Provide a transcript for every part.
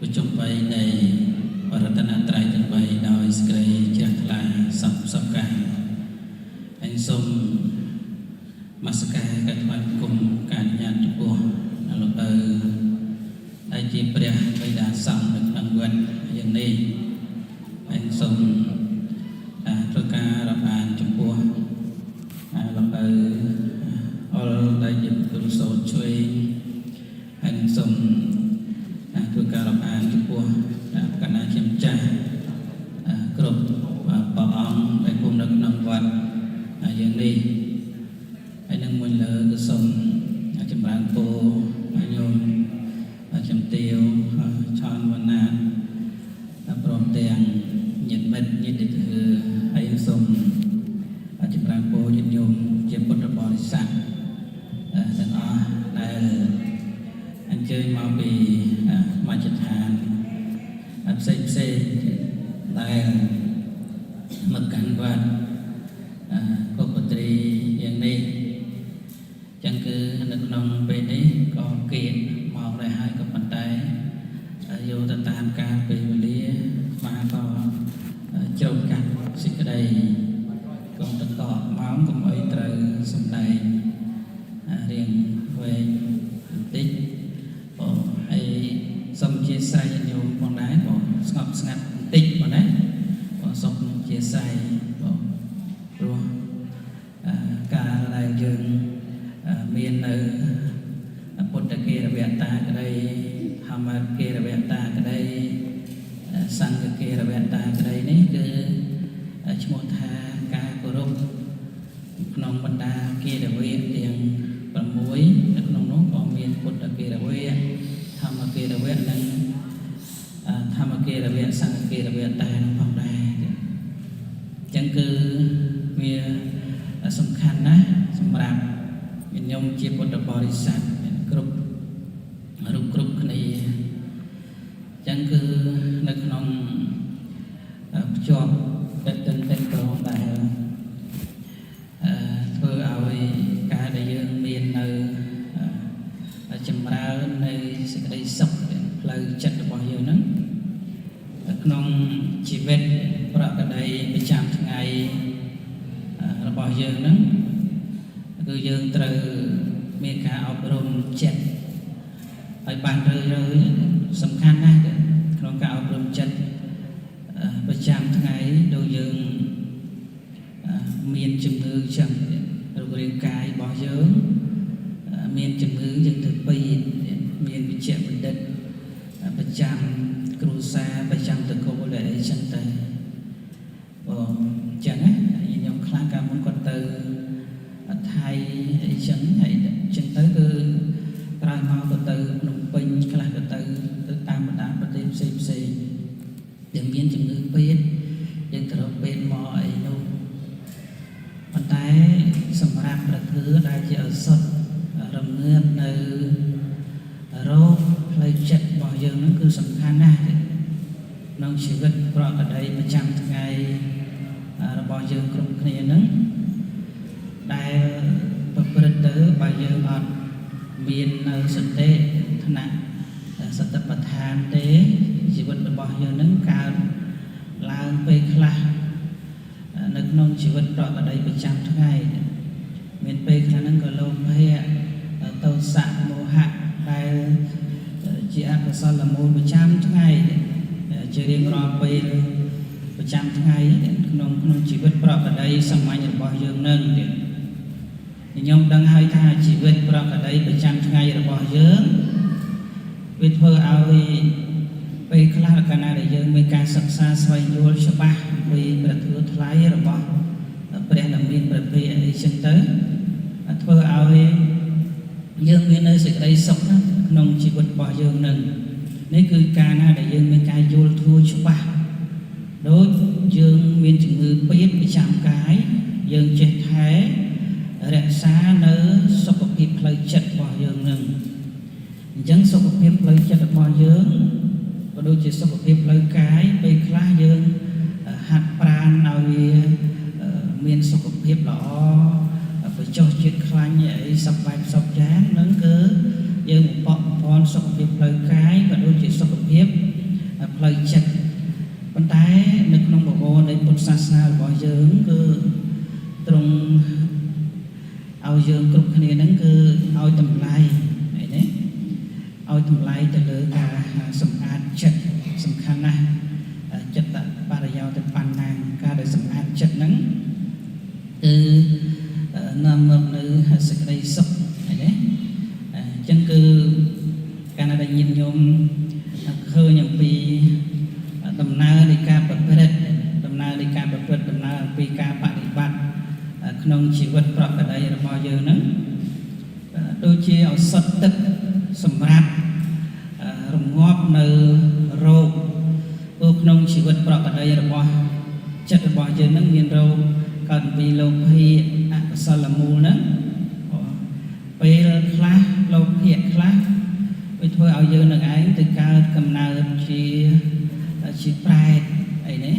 ประชุมไปในปรัตนาไตรทั้งใบโดยสกรีเจริญลาสับการให้สมมาสกายกันวันกุมการญาติบุตรนรกได้จีเปรียไปด่าสั่งหนึ่งรางวัลอย่างนี้ให้สมประกาศรับอ่านจุดบัวเราเอาได้ยินกุศลช่วยให้สมประกาศรับอ่านจุดบัวกันอาชีพใจกรุบปองไปคุมนักนำวัดอย่างนี้ให้นั่งมวยเลอกุศลจำรานโปโยมจำเตียวชอนวันนาพร้อมเตียงยินเม็ดยินดิถือให้สมจำรานโปยินโยมเจ็บปวดบริษัทแต่อ๋อได้อันเจอมาปีมาจัดทานเซ่ได้มากันว่าก็ปฏิอย่างนี้จังคือนึกนองไปนี้ก็เกียรมองได้ให้กับปัจจัยโยตตามการเป็นวิริยมาก็โจมกันสิ่งใดก็ตะกอบมองก็ไม่ตรึงสมใดเรียงเวติให้สมเชียใส่โยมบางได้บอกสงบสงัดติดบางได้บอกสมเชียใส่บอกรัวการอะไรยืนเมียนเนอปุตตะเกระเวตาก็ได้ธรรมะเกระเวตาก็ได้สังฆเกระเวตาก็ได้นี่คือชโมทากาโกรุขนมบรรดาเกระเวตเตียงประมวยขนมน้องก็เมียนปุตตะเกระเวตธรรมะเกระเวตนั้นธรรมะเกระเวตสังฆเกระเวตาน้องฟังได้จังคือมีสำคัญนะสำหรับวิญญาณเจ็บปวดบริษัทกรุบนี้จังคือนักน้องจอบเป็นกรองได้เพื่อเอาการได้ยืนเมียนในจำราในสิ่งใดสักเลยจัดบ่อยอยู่นั้นนักน้องชีวิตประกาศได้ประจำทั้งไงบ่อยอยู่นั้นคือយើងត្រូវមានការអប់រំចិត្តឲ្យបានរឿយសំខាន់ណាស់ក្នុងការអប់រំចិត្តប្រចាំថ្ងៃដូចយើងមានជំងឺចឹងរូបរាងកាយរបស់យើងមានជំងឺយើងទៅពេទ្យមានវិជ្ជាបណ្ឌិតប្រចាំគ្រូសាប្រចាំតកូលអីចឹងទៅបងចឹងណាខ្ញុំខ្លាំងកាលមុនគាត់ទៅไทยไอ้ฉันไอ้ฉันtớiคือตรายมาก็tớiนมปิงคลาก็tớiตามบรรดาประเทศเซยังมีจึงนึกเป็นยังตระเป็นมอไอ้นู่นปัจจัยสำหรับประเทศได้จะสดรำเงินในโรคไหลเจ็บบ่อยยังนั่นคือสำคัญนะน้องชีวิตเพราะกระไดประจำทั้งไงเราบ่อยยังกลุ่มนี้นั้นได้ประพฤติไปยืมอัดมีนสติธนะสติปัฏฐานเตชีวิตบ่อยยืมนั้นการลางไปคลานึกน้องชีวิตเราก็ได้ประจำทั้งไงมีนไปคลานั้นก็โลภะโทสะโมหะได้จีอากุศลมูลประจำทั้งไงจะเรียงรอไปประจำทั้งไงน้องชีวิตเราก็ได้สมัยบ่อยยืมนั้นยมดังให้ท่าชีวิตประกาศได้ประจำทั้งไงระบอบเยอะวิธีเอาไปคลาดกันอะไรเยอะมีการศึกษาสวยยูชบะมีประตูทลายระบอบเปลี่ยนดำเนินประเพณีเช่นเดิมเพื่อเอาเยอะมีในสิ่งใดสกนั้นนงชีวิตบ่อยเยอะหนึ่งนี่คือการอะไรเยอะมีการยูทูชบะโดยเยอะมีจึงมือเปี๊ยบประจำกายเยอะเจ็ดแท้รักษาเนื้อสุขภาพเลยจัดบ่อยยังหนึ่งยังสุขภาพเลยจัดบ่อยยังก็ดูจิตสุขภาพเลยกายไปคลายังหัดปราณเอามีสุขภาพหล่อไปโจทย์จิตคลายใหญ่สับใบสับแย้งนั่นคือยังปอกพรสุขภาพเลยกายก็ดูจิตสุขภาพ ផ្លូវចិត្តប៉ុន្តែនៅក្នុងបវរនៃពុទ្ធសាសនារបស់យើងគឺទ្រង់ឲ្យយើងគ្រប់គ្នាហ្នឹងគឺឲ្យតម្លៃអីនេះឲ្យតម្លៃទៅលើការសម្អាតចិត្តសំខាន់ណាស់ចិត្តបរិយោទៅបណ្ណាការដែលសម្អាតចិត្តហ្នឹងគឺនាំមកនៅសេចក្តីសុខអីនេះអញ្ចឹងគឺកាលណាដែលញាតិញោមឃើញអំពីដំណើរនៃការប្រព្រឹត្តដំណើរនៃការប្រព្រឹត្តដំណើរអំពីការបដិបត្តិក្នុងជីវិតប្រកបដីរបស់យើងហ្នឹងដូចជាឱសថទឹកសម្រាប់រងាប់នៅរោគព្រោះក្នុងជីវិតប្រកបដីរបស់ចិត្តរបស់យើងហ្នឹងមានរោគកើតពីលោភៈអកុសលមូលហ្នឹងពេលខ្លះលោភៈខ្លះវាធ្វើឲ្យយើងនឹងឯងទៅកើតកំណើតជាប្រែតអីនេះ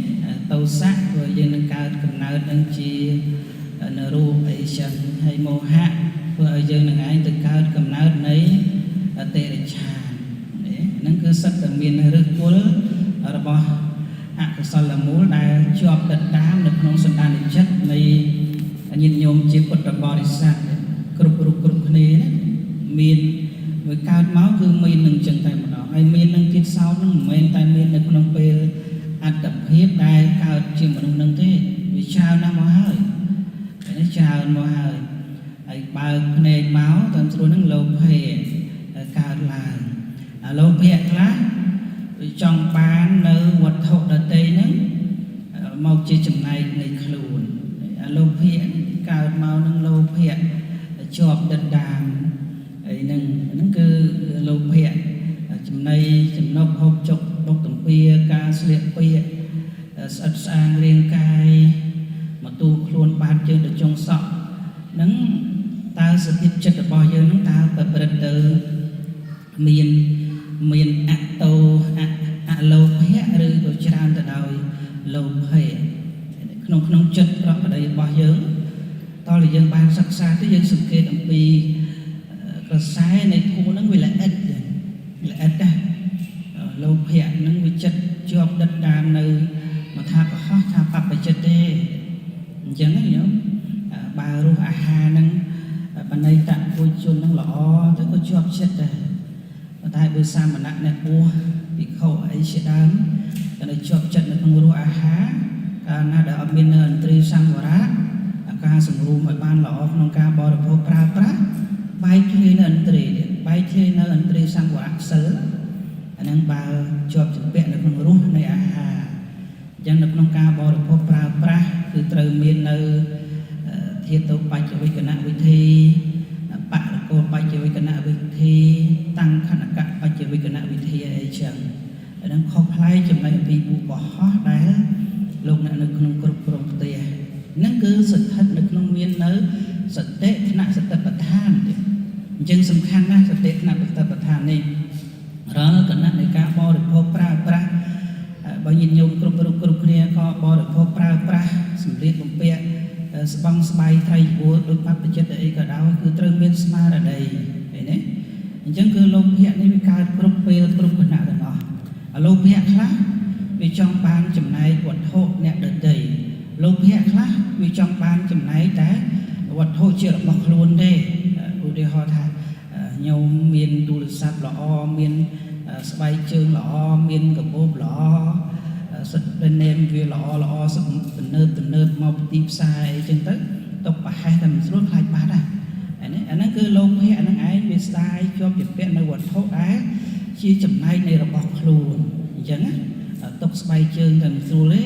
តោសៈធ្វើយើងនឹងកើតកំណើតនឹងជានរូបអីចឹងហើយមោហៈធ្វើឲ្យយើងនឹងឯងទៅកើតកំណើតនៃតិរិច្ឆានហ្នឹងគឺសិតតែមានឫសគល់របស់អកុសលមូលដែលជាប់ដិតតាមនៅក្នុងសន្តានចិត្តនៃញាតិញោមជាពុទ្ធបរិស័ទគ្រប់រូបគ្រប់គ្នាមានមួយកើតមកគឺមាននឹងចឹងតែម្ដងហើយមាននឹងទៀតសោតនឹងមិនមែនតែមាននៅក្នុងពេលអត្តភាពដែលកើតជាមនុស្សនឹងទេវាច្រើនណាស់មកហើយនេះច្រើនមកហើយបើកភ្នែកមកតាមស្រួលនឹងលោភៈកើតឡើងលោភៈខ្លះវាចង់បាននៅវត្ថុដទៃហ្នឹងមកជាចំណែកនៃខ្លួនលោភៈកើតមកនឹងលោភៈជាប់ដិតដាមអីហ្នឹងគឺលោភៈចំណៃចំណុកហូបចុកដុកទំពាការស្លៀកពាក់ស្អិតស្អាងរាងកាយមកទូខ្លួនបាតជើងទៅចុងសក់ហ្នឹងតើសភាពចិត្តរបស់យើងហ្នឹងតើប្រព្រឹត្តទៅមានអតោអលោភៈឬក៏ច្រើនទៅដោយលោភៈក្នុងចិត្តប្រកបដីរបស់យើងតើយើងបានសិក្សាទៅយើងសង្កេតអំពីក្រសែនៃធម៌ហ្នឹងវាល្អិតដែរលោភៈហ្នឹងវាចិត្តជាប់ដិតតាមនៅមកថាកុហកថាបព្វជិតទេអញ្ចឹងញោមបើរសអាហារហ្នឹងបណ្ណៃតពុជជនហ្នឹងល្អទៅក៏ជាប់ចិត្តដែរតែបើសាមណៈអ្នកបួសភិក្ខុអីជាដើមតែជាប់ចិត្តនៅក្នុងរសអាហារកាលណាដែលអត់មាននៅឥន្ទ្រីសង្វរៈការសម្រួមឲ្យបានល្អក្នុងការបរិភោគប្រើប្រាស់បែកធ្លាយនៅឥន្ទ្រីបែកធ្លាយនៅឥន្ទ្រីសង្វរៈសិលអាហ្នឹងបើជាប់ជំពាក់នៅក្នុងរសនៃអាហារអញ្ចឹងនៅក្នុងការបរិភោគប្រើប្រាស់គឺត្រូវមាននៅធាតុបច្ចវិកណវិធីបរកោបច្ចវិកណវិធីតាំងខណ្ឌកបច្ចវិកណវិធីអីចឹងអាហ្នឹងខុសប្លែកចំណែកពីពួកបោះដែលលោកអ្នកនៅក្នុងគ្រប់គ្រងផ្ទះហ្នឹងគឺស្ថិតនៅក្នុងមាននៅសតិថ្នាក់សតិប្បដ្ឋានអញ្ចឹងសំខាន់ណាស់សតិថ្នាក់សតិប្បដ្ឋាននេះរាល់គណៈនៃការបរិភោគប្រើប្រាស់បើញាតិញោមគ្រប់រូបគ្រប់គ្នាក៏បរិភោគប្រើប្រាស់សម្លៀកបំពាក់ស្បង់ស្បៃត្រៃវល់ដោយបព្វជិតអីក៏ដោយគឺត្រូវមានស្មារតីឃើញទេអញ្ចឹងគឺលោភៈនេះវាកើតគ្រប់ពេលគ្រប់គណៈទាំងអស់លោភៈខ្លះវាចង់បានចំណែកវត្ថុអ្នកដទៃលោភៈខ្លះវាចង់បានចំណែកតែវត្ថុជារបស់ខ្លួនទេឧទាហរណ៍ថាញោមមានទូរស័ព្ទល្អមានស្បែកជើងល្អមានកាបូបល្អសិតដែលនេមវាល្អទំនើបមកពីទីផ្សារអីចឹងទៅຕົកប្រហែសតែមិនស្រួលខ្លាចបាត់ហ្នឹងអាហ្នឹងគឺលោភៈហ្នឹងឯងវាស្ដាយជាប់ជាពាក់នៅវត្ថុដែលជាចំណែកនៃរបស់ខ្លួនអញ្ចឹងណាຕົកស្បែកជើងតែមិនស្រួលទេ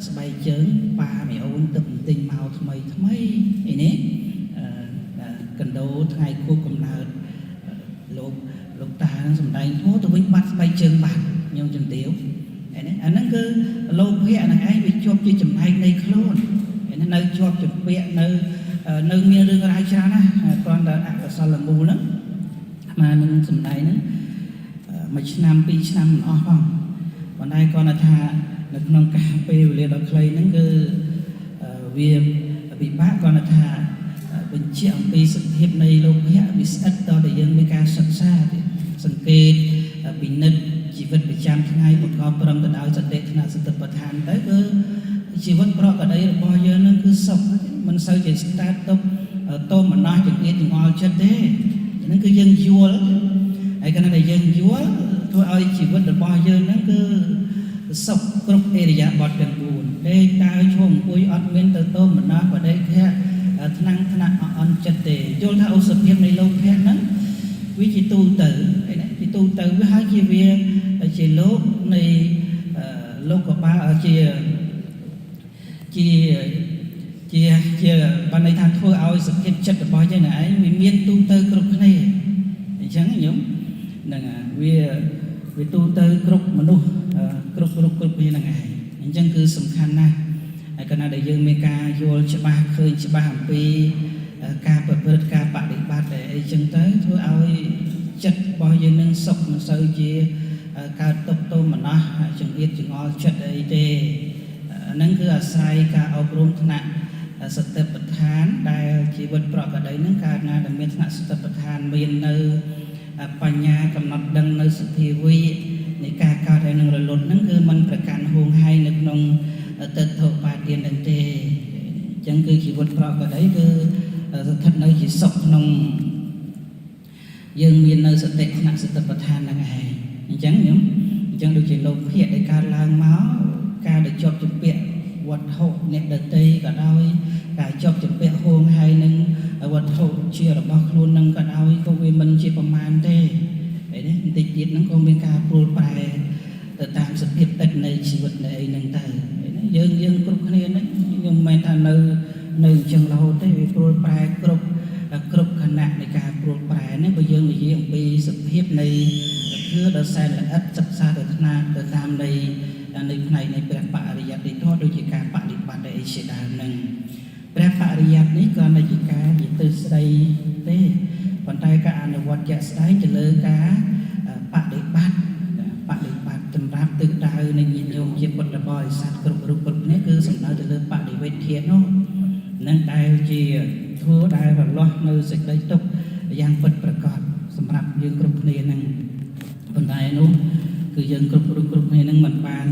ស្បែកជើងប៉ាមីអូនទឹកទិញមកថ្មីអីនេះកណ្ដោថ្ងៃខួបកំណើតលោកតានឹងសម្ដែងធម៌ទៅវិញបាត់ស្បែកជើងបាត់ញោមជំទាវអាហ្នឹងគឺលោភៈហ្នឹងឯងវាជាប់ជាចំណែកនៃខ្លួននៅជាប់ជំពាក់នៅមានរឿងរ៉ាវច្រើនណាស់គ្រាន់តែអកុសលមូលហ្នឹងអាមានឹងសម្ដែងហ្នឹងមួយឆ្នាំពីរឆ្នាំមិនអស់ផងប៉ុន្តែគាត់ថានៅក្នុងការពេលវេលាដ៏ខ្លីហ្នឹងគឺវាពិបាកគាត់ថាបញ្ជាក់អំពីសភាពនៃលោភៈវាស្អិតតតែយើងមានការសិក្សាសង្កេតពិនិត្យជីវិត វិតប្រចាំថ្ងៃប្រកបព្រមទៅដោយសតិថ្នាក់សតិប្បដ្ឋានទៅគឺជីវិតប្រកបដោយរបស់យើងនឹងគឺសុខមិនសូវជាស្ដាប់ទុកតោមនស្សចង្អៀតចង្អល់ចិត្តទេហ្នឹងគឺយើងយល់ហើយគណៈដែលយើងយល់ធ្វើឲ្យជីវិតរបស់យើងហ្នឹងគឺសុខគ្រប់អេរិយាបថទាំង4ដេកដើរឈរអង្គុយអត់មានទៅតោមនស្សបដិខៈថ្នាក់អន់ចិត្តទេយល់ថាអូសភាពនៃលោកភៈហ្នឹងវាជាទូទៅជាទូទៅវាហើយជាលោកនៃលោកកបាលជាបានន័យថាធ្វើឲ្យសភាពចិត្តរបស់យើងឯងវាមានទូទៅគ្រប់គ្នាអញ្ចឹងញោមហ្នឹងវាទូទៅគ្រប់មនុស្សគ្រប់គ្នាហ្នឹងឯងអញ្ចឹងគឺសំខាន់ណាស់ហើយកាលណាដែលយើងមានការយល់ច្បាស់ឃើញច្បាស់អំពីការប្រព្រឹត្តការបដិបត្តិអីចឹងទៅធ្វើឲ្យចិត្តរបស់យើងនឹងសុខមិនសូវជាកើតទុកទោមនស្សចង្អៀតចង្អល់ចិត្តអីទេហ្នឹងគឺអាស្រ័យការអប់រំថ្នាក់សតិប្បដ្ឋានដែលជីវិតប្រកបដោយនឹងកើតណាដែលមានថ្នាក់សតិប្បដ្ឋានមាននៅបញ្ញាកំណត់ដឹងនៅសភាវៈនៃការកើតហើយនឹងរលត់ហ្នឹងគឺมันប្រកាន់ហួងហែងនៅក្នុងទិដ្ឋោបាទាននឹងទេអញ្ចឹងគឺជីវិតប្រកបដោយគឺស្ថិតនៅជាសុខក្នុងយើងមាននៅសតិថ្នាក់សតិប្បដ្ឋានហ្នឹងឯងអញ្ចឹងដូចជាលោកភៈដែលកើតឡើងមកការដែលជាប់ជំពាក់វត្ថុអ្នកដទៃក៏ដោយការជាប់ជំពាក់ហួងហែងនឹងវត្ថុជារបស់ខ្លួននឹងក៏ដោយក៏វាមិនជាប្រមាណទេហើយនេះបន្តិចទៀតហ្នឹងក៏មានការព្រួលប្រែទៅតាមសភាពទឹកនៃជីវិតនៃអីហ្នឹងទៅយើងគ្រប់គ្នាហ្នឹងខ្ញុំមិនមែនថានៅអញ្ចឹងរហូតទេវាព្រួលប្រែគ្រប់ខណៈនៃការព្រួលប្រែនេះបើយើងនិយាយអំពីសភាពនៃគឺដល់សែនល្អិតសិក្សាទៅតាមនៃផ្នែកនៃព្រះបរិយត្តិនេះដូចជាការបដិបត្តិអីជាដើមហ្នឹងព្រះបរិយត្តិនេះក៏នៅជាការនិយាយទៅស្ដីទេប៉ុន្តែការអនុវត្តជាក់ស្ដែងទៅលើការបដិបត្តិសម្រាប់ទិសដៅនៃញាតិញោមជាពុទ្ធបរិស័ទគ្រប់រូបគ្រប់គ្នាគឺសំដៅទៅលើបដិវេធិនោះនឹងដែលជាធัวដែលរលាស់នៅសេចក្តីទុក្ខយ៉ាងពិតប្រាកដសម្រាប់យើងគ្រប់គ្នានឹងប៉ុន្តែនោះគឺយើងគ្រប់គ្នានឹងមិនបាន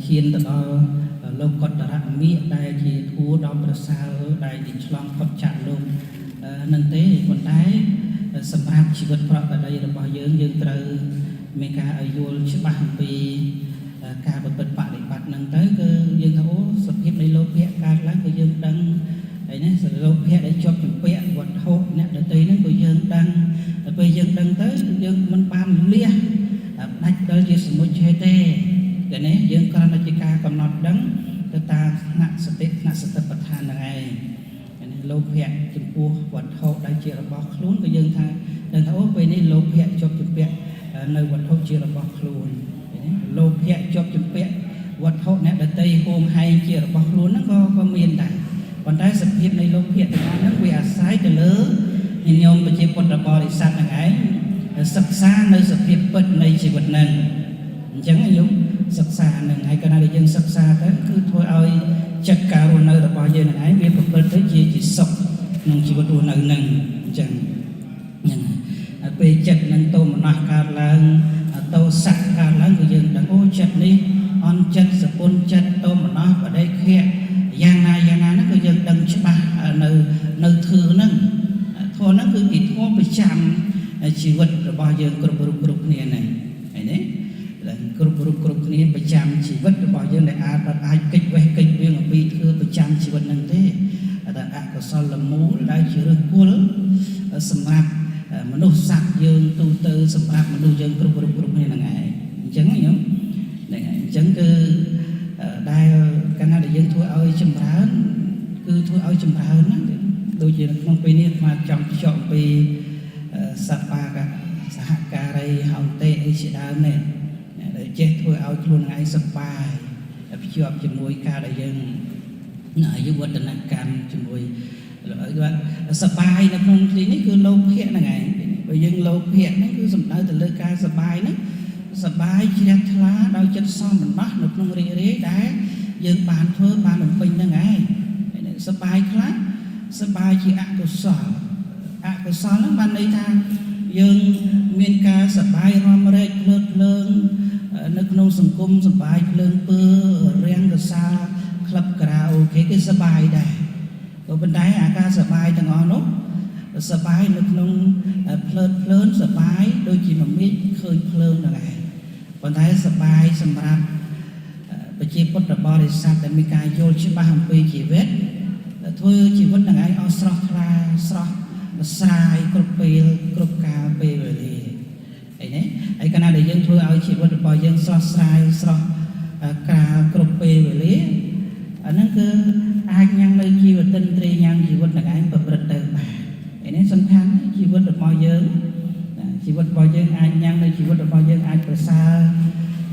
ឈានទៅដល់លោកកតរៈមិដែលជាធัวដ៏ប្រសើរដែលជាឆ្លងផុតចាកលោកនឹងទេប៉ុន្តែសម្រាប់ជីវិតប្រកបដោយរបស់យើងត្រូវមានការឲ្យយល់ច្បាស់អំពីការប្រព្រឹត្តបដិបត្តិហ្នឹងទៅគឺយើងថាអូសភាពនៃលោកភៈកើតឡើងគឺយើងដឹងហើយនេះលោកភៈដែលជាប់ជំពាក់វត្ថុអ្នកដទៃហ្នឹងគឺយើងដឹងដល់ពេលយើងដឹងទៅយើងមិនបានលះដាច់ដល់ជាសមុជហេតុទេតែនេះយើងគ្រាន់តែជាការកំណត់ដឹងទៅតាមថ្នាក់សតិថ្នាក់សតិប្បដ្ឋានហ្នឹងឯងនេះលោកភៈចំពោះវត្ថុដែលជារបស់ខ្លួនគឺយើងថាដឹងថាអូពេលនេះលោកភៈជាប់ជំពាក់នៅវត្ថុជារបស់ខ្លួនលោកភៈជាប់ជំពាក់វត្ថុអ្នកដទៃហួងហែងជារបស់ខ្លួនហ្នឹងក៏មានដែរប៉ុន្តែសភាពនៃលោកភៈទាំងហ្នឹងវាអាស្រ័យទៅលើញោមប្រជាពុទ្ធបរិស័ទហ្នឹងឯងសិក្សានៅសភាពពិតនៃជីវិតហ្នឹងអញ្ចឹងញោមសិក្សាហ្នឹងហើយកាលណាដែលយើងសិក្សាទៅគឺធ្វើឲ្យចិត្តការរស់នៅរបស់យើងហ្នឹងឯងវាប្រព្រឹត្តទៅជាសុខក្នុងជីវិតរស់នៅហ្នឹងអញ្ចឹងហ្នឹងហើយពេលចិត្តនឹងតោមនស្សកើតឡើងតោសៈកើតឡើងគឺយើងដឹងអូចិត្តនេះអន់ចិត្តសពុនចិត្តតោមនស្សបដិខៈយ៉ាងណាហ្នឹងគឺយើងដឹងច្បាស់នៅធឺហ្នឹងធម៌ហ្នឹងគឺពីធម៌ប្រចាំជីវិតរបស់យើងគ្រប់រូបគ្រប់គ្នាហ្នឹងហើយនេះគ្រប់រូបគ្រប់គ្នាប្រចាំជីវិតរបស់យើងដែលអាចកិច្ចវេះកិច្ចវៀងអំពីធ្វើប្រចាំជីវិតហ្នឹងទេតែអកុសលមូលដែលជាឫសគល់សម្រាប់មនុស្សសត្វយើងទូទៅសម្រាប់មនុស្សយើងគ្រប់គ្នាហ្នឹងឯងអញ្ចឹងញោមហ្នឹងហើយអញ្ចឹងគឺដែលកាលណាដែលយើងធ្វើឲ្យចម្រើនគឺធ្វើឲ្យចម្រើនណាដូចជាក្នុងពេលនេះអាចង់ភ្ជាប់អំពីសត្វបាកសហការីហោតេអីជាដើមនេះដែលចេះធ្វើឲ្យខ្លួនឯងសប្បាយភ្ជាប់ជាមួយការដែលយើងអាយុវឌ្ឍនកម្មជាមួយសបាយនៅក្នុងទីនេះគឺលោភៈហ្នឹងឯងបើយើងលោភៈហ្នឹងគឺសំដៅទៅលើការសបាយហ្នឹងសបាយជ្រះថ្លាដោយចិត្តសមបណ្ដោះនៅក្នុងរីករាយដែលយើងបានធ្វើបានបំពេញហ្នឹងឯងសបាយខ្លះសបាយជាអកុសលហ្នឹងបានន័យថាយើងមានការសបាយរំរែកភ្លើតភ្លើង សង្គមសបាយភ្លើងពើរៀងកសាក្លឹបការ៉ាអូខេគឺសបាយដែរក៏ប៉ុន្តែអាការសបាយទាំងអស់នោះសបាយនៅក្នុងភ្លើនសបាយដូចជាមមាញឃើញភ្លើងហ្នឹងឯងប៉ុន្តែសបាយសម្រាប់ប្រជាពុទ្ធបរិស័ទដែលមានការយល់ច្បាស់អំពីជីវិតធ្វើជីវិតហ្នឹងឯងឲ្យស្រស់ថ្លាស្រស់ស្រាយគ្រប់ពេលគ្រប់កាលពេលវេលាអីណាហើយកាលណាដែលយើងធ្វើឲ្យជីវិតរបស់យើងស្រស់ស្រាយស្រស់កាលគ្រប់ពេលវេលាអាហ្នឹងគឺអាចញ៉ាំងនៅជីវិតន្ត្រីញ៉ាំងជីវិតហ្នឹងឯងប្រព្រឹត្តទៅបានអីនេះសំខាន់ជីវិតរបស់យើងអាចញ៉ាំងនៅជីវិតរបស់យើងអាចប្រសើរ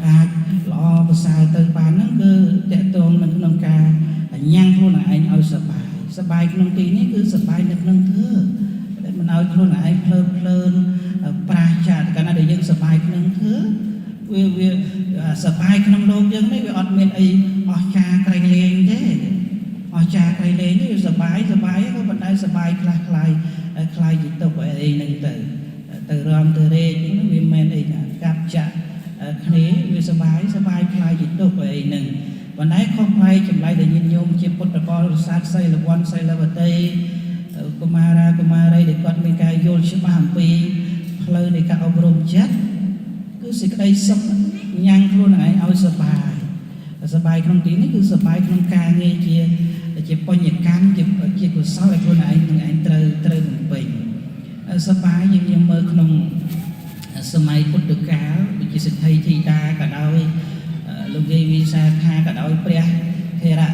អាចល្អប្រសើរទៅបានហ្នឹងគឺតកតងនៅក្នុងការញ៉ាំងខ្លួនឯងឲ្យសបាយក្នុងទីនេះគឺសបាយនៅក្នុងធ្វើមិនឲ្យខ្លួនឯងភ្លើនប្រាសចាកកាលណាដែលយើងសបាយក្នុងធ្វើវាសបាយក្នុងលោកយើងនេះវាអត់មានអីអស្ចារ្យក្រៃលែងទេអស្ចារ្យក្រៃលែងនេះវាសបាយក៏ប៉ុន្តែសបាយខ្លះខ្លាយជាទុកអីហ្នឹងទៅរំទៅរែកហ្នឹងវាមិនអីណាកាប់ចាក់គ្នាវាសបាយខ្លាយជាទុកអីហ្នឹងប៉ុន្តែខុសប្លែកចម្លែកដែលញាតិញោមជាពុទ្ធបរិស័ទសីលវ័នសីលវតីកុមារាកុមារីដែលគាត់មានការយល់ច្បាស់អំពីផ្លូវនៃការអប់រំចិត្តគឺសេចក្តីសុខញ៉ាំងខ្លួនឯងឲ្យសបាយក្នុងទីនេះគឺសបាយក្នុងការងារជាបញ្ញកម្មជាកុសលឲ្យខ្លួនឯងត្រូវបំពេញសបាយយើងមើលក្នុងសម័យពុទ្ធកាលដូចជាសិទ្ធិធីតាក៏ដោយលោកយាយវិសាខាក៏ដោយព្រះថេរៈ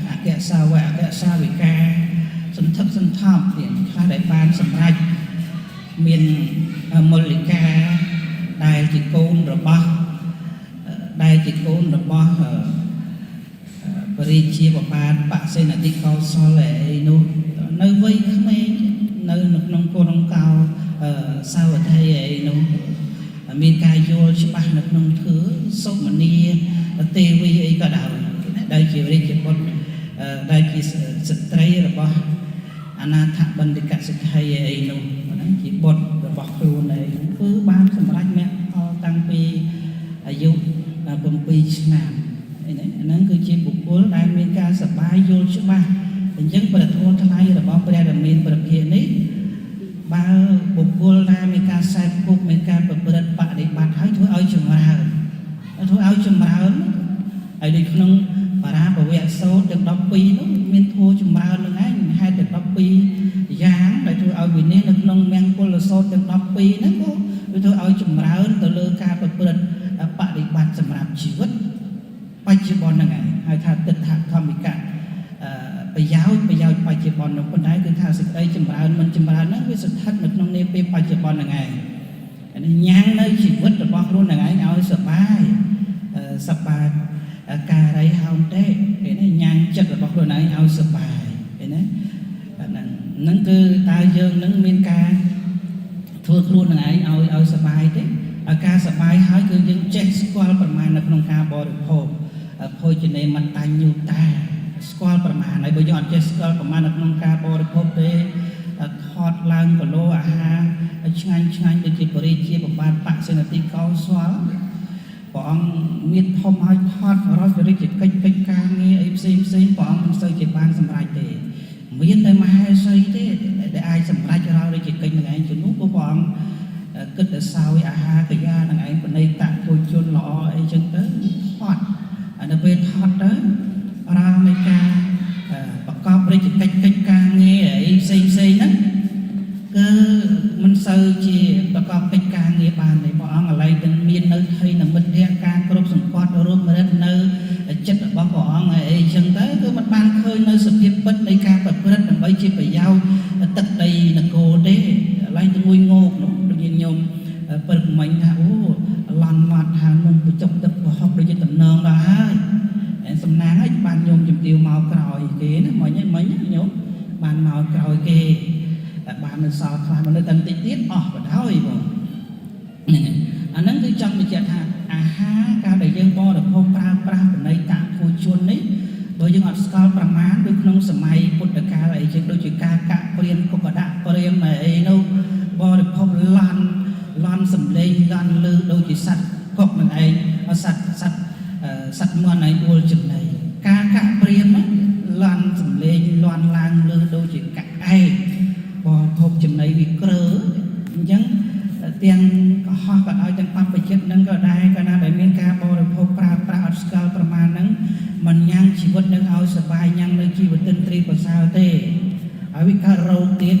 អគ្គសាវកអគ្គសាវិកាសន្ធឹកសន្ធាប់ទៀតខ្លះដែលបានសម្រេចមានមូលិកាដែលជាកូនរបស់បរិជាបបាទបសេនតិកោសលអីនោះនៅវ័យក្មេងនៅក្នុងកូនកោសាវត្ថីអីនោះមានការយល់ច្បាស់នៅក្នុងធ្វើសុមនីទេវីអីក៏ដោយជារាជបុត្រដែលជាស្ត្រីរបស់អនាថបណ្ឌិកសិក្ខីអីនោះហ្នឹងជាបុត្ររបស់ខ្លួនឯងគឺបានសម្រេចមគ្គផលតាំងពីអាយុ7ឆ្នាំហ្នឹងគឺជាបុគ្គលដែលមានការសប្បាយយល់ច្បាស់អញ្ចឹងព្រះធម៌ថ្លៃរបស់ព្រះរាមាប្រភេទនេះបើបុគ្គលដែលមានការសែបពុកមានការប្រព្រឹត្តបដិបត្តិហើយធ្វើឲ្យចម្រើនហើយនៅក្នុងបារាបវៈសោតទាំង12នោះមានធម៌ចម្រើននឹងឯងហេតុទាំង12យ៉ាងដែលធ្វើឲ្យវិន័យនៅក្នុងមង្គលសោតទាំង12ហ្នឹងក៏វាធ្វើឲ្យចម្រើនទៅលើការប្រព្រឹត្តបដិបត្តិសម្រាប់ជីវិតបច្ចុប្បន្នហ្នឹងឯងហៅថាទិដ្ឋធម្មិកៈប្រយោជន៍បច្ចុប្បន្ននោះប៉ុន្តែគឺថាសេចក្តីចម្រើនមិនចម្រើនហ្នឹងវាស្ថិតនៅក្នុងនាពេលបច្ចុប្បន្នហ្នឹងឯងញ៉ាំងនៅជីវិតរបស់ខ្លួនហ្នឹងឯងឲ្យសបាយការីហោមទេឃើញទេញ៉ាំងចិត្តរបស់ខ្លួនឯងឲ្យសបាយឃើញទេហ្នឹងគឺតើយើងនឹងមានការធ្វើខ្លួននឹងឯងឲ្យសបាយទេការសបាយហើយគឺយើងចេះស្គាល់ប្រមាណនៅក្នុងការបរិភោគភោជនេមតញ្ញូតាស្គាល់ប្រមាណហើយបើយើងអត់ចេះស្គាល់ប្រមាណនៅក្នុងការបរិភោគទេថតឡើងគីឡូអាហារឆ្ងាញ់ដូចជាបរិជាបបាទបសេនតិកោសលព្រះអង្គមានធំឲ្យថតរត់រិទ្ធកិច្ចការងារអីផ្សេងព្រះអង្គមិនសូវជាបានសម្រេចទេមានតែមហេសីទេដែលអាចសម្រេចរាល់រិទ្ធកិច្ចនឹងឯងជំនួសព្រះអង្គគិតទៅសោយអាហារកយានឹងឯងបណៃតៈពុជនល្អអីចឹងទៅថតដល់ពេលថតទៅរាល់នៃការប្រកបរិទ្ធកិច្ចការងារអីផ្សេងហ្នឹងគឺមិនសូវជាប្រកបកិច្ចការងារបានទេព្រះអង្គឥឡូវទាំងមាននៅថៃនិមិត្តការគ្រប់សង្កត់រួមរិទ្ធនៅចិត្តរបស់ព្រះអង្គអីចឹងទៅគឺមិនបានឃើញនៅសភាពពិតនៃការប្រព្រឹត្តដើម្បីជាប្រយោជន៍ទឹកដីនគរទេឥឡូវទៅងោកនោះដូចញោមព្រឹកមិញថាអូឡន់មាត់ថានឹងបញ្ចុកទឹកប្រហុកដូចជាតំណងដល់ហើយសំណាងឲ្យបានញោមជំទាវមកក្រោយគេណាមិញញោមបានមកក្រោយគេតែបាននៅសល់ខ្លះមកនៅតែតិចទៀតអស់បណ្ដោយបងហ្នឹងហើយអាហ្នឹងគឺចង់បញ្ជាក់ថាអាហារការដែលយើងបរិភោគប្រើប្រាស់បណៃតៈភោជននេះបើយើងអត់ស្គាល់ប្រមាណដូចក្នុងសម័យពុទ្ធកាលអីចឹងដូចជាការកាក់ព្រានគុកដាក់ព្រាមអីនោះបរិភោគឡន់សំលេងឡន់លឺដូចជាសត្វកុកនឹងឯងសត្វ មនឯបួលចំណៃការកាក់ព្រាមលន់សំលេងលន់ឡើងលើដូចជាកាក់ឯកបរិភពចំណៃវាក្រើអញ្ចឹងទាំងកុហកក៏ដោយទាំងបព្វជិតនឹងក៏ដែរកាលណាដែលមានការបរិភោគប្រើប្រាស់អត់ស្គាល់ប្រមាណហ្នឹងมันញ៉ាំងជីវិតនឹងឲ្យសบายញ៉ាំងនៅជីវិតទិន្ទ្រីប្រសើរទេហើយវាកើតរោគទៀត